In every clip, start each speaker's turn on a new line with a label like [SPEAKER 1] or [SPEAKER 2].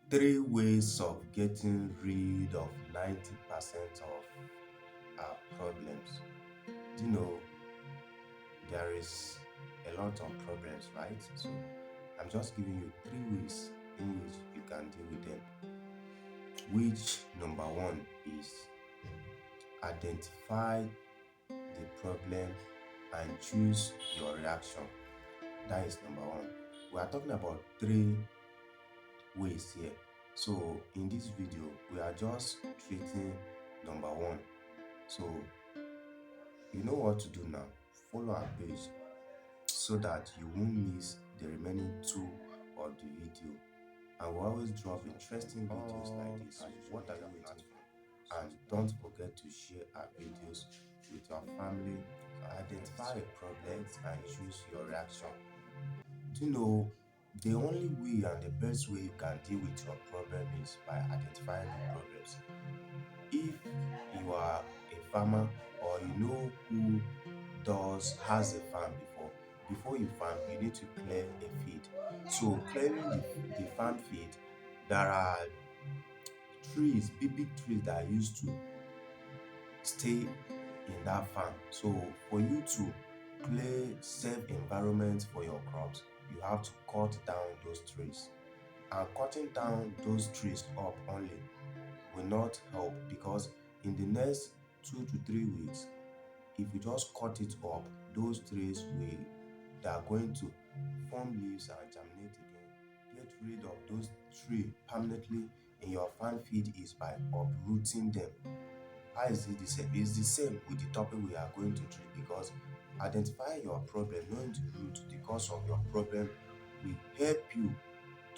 [SPEAKER 1] Three ways of getting rid of 90% of our problems. Do you know there is a lot of problems, right? So I'm just giving you three ways in which you can deal with them. Which number one is identify the problem and choose your reaction. That is number one. We are talking about three ways here. So in this video, we are just treating number one. So you know what to do now. Follow our page so that you won't miss the remaining two of the video. And we always drop interesting videos like this. So what are you waiting for? And don't forget to share our videos with your family. Identify a problem and choose your reaction. Do you know the only way and the best way you can deal with your problem is by identifying the problems. If you are a farmer or you know who has a farm before you farm, you need to clear a field. So clearing the farm field, there are trees, big trees that are used to stay in that farm. So for you to clear safe environment for your crops, you have to cut down those trees. And cutting down those trees up only will not help, because in the next 2 to 3 weeks, if you just cut it up, those trees will they are going to form leaves and germinate again. Get rid of those trees permanently in your farm field is by uprooting them. How is it the same? It's the same with the topic we are going to treat, because identifying your problem, knowing the root, the cause of your problem will help you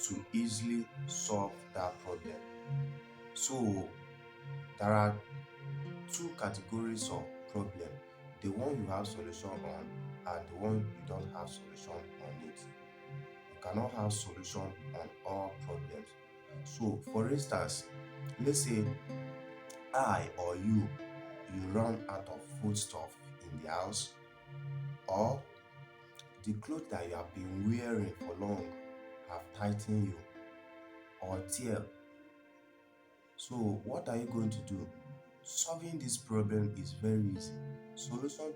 [SPEAKER 1] to easily solve that problem. So there are two categories of problem: the one you have solution on and the one you don't have solution on it. You cannot have solution on all problems. So for instance, let's say I or you run out of foodstuff in the house, or the clothes that you have been wearing for long have tightened you or tear. So what are you going to do? Solving this problem is very easy. Solution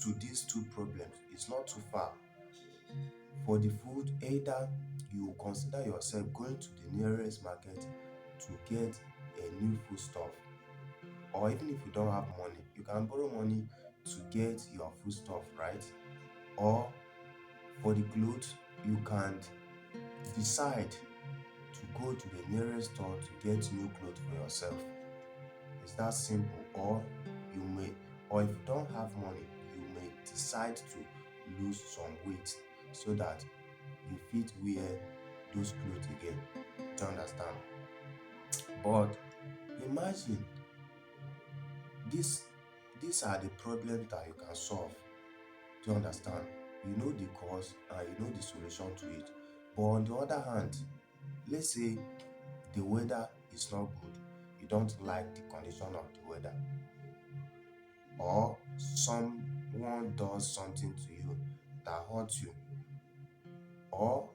[SPEAKER 1] to these two problems is not too far. For the food, either you consider yourself going to the nearest market to get a new foodstuff, or even if you don't have money, you can borrow money to get your foodstuff, right? Or for the clothes, you can decide to go to the nearest store to get new clothes for yourself. It's that simple. You may, or if you don't have money, you may decide to lose some weight so that you fit wear those clothes again. Do you understand? But imagine this these are the problems that you can solve. Do you understand? You know the cause and you know the solution to it. But on the other hand, let's say the weather is not good. You don't like the condition of the weather, or someone does something to you that hurts you, or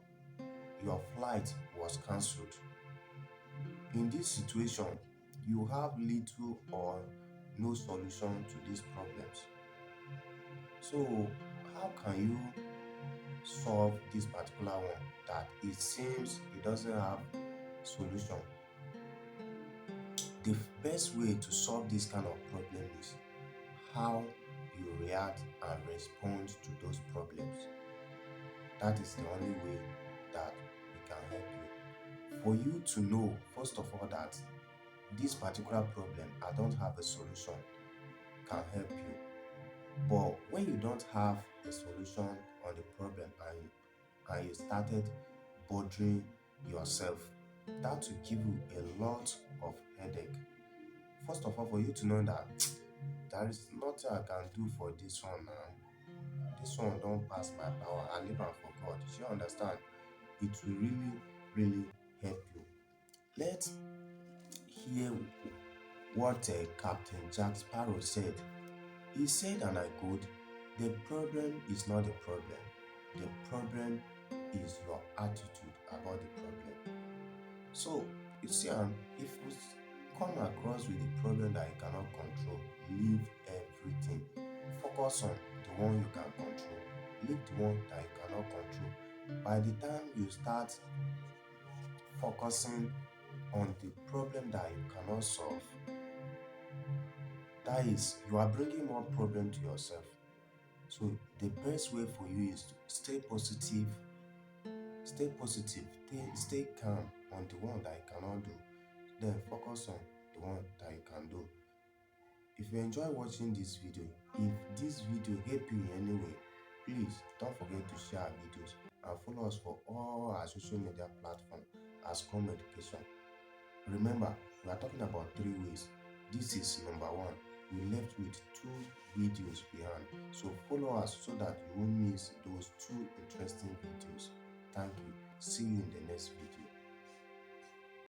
[SPEAKER 1] your flight was cancelled. In this situation, you have little or no solution to these problems. So how can you solve this particular one that it seems it doesn't have solution? The best way to solve this kind of problem is how you react and respond to those problems. That is the only way that we can help you. For you to know, first of all, that this particular problem, I don't have a solution, can help you. But when you don't have a solution on the problem and you started bothering yourself, that will give you a lot of headache. First of all, for you to know that there is nothing I can do for this one now. This one don't pass my power. I live and for God. You understand? It will really help you. Let's hear what Captain Jack Sparrow said. He said, and I quote, "The problem is not the problem. The problem is your attitude about the problem." So you see, if we come across with a problem that you cannot control, leave everything. Focus on the one you can control. Leave the one that you cannot control. By the time you start focusing on the problem that you cannot solve, that is, you are bringing more problem to yourself. So the best way for you is to stay positive, stay calm on the one that you cannot do. Then focus on the one that you can do. If you enjoy watching this video, if this video help you in any way, please don't forget to share our videos and follow us for all our social media platforms as Com Education. Remember, we are talking about 3 ways. This is number 1. We left with 2 videos behind. So follow us so that you won't miss those 2 interesting videos. Thank you. See you in the next video.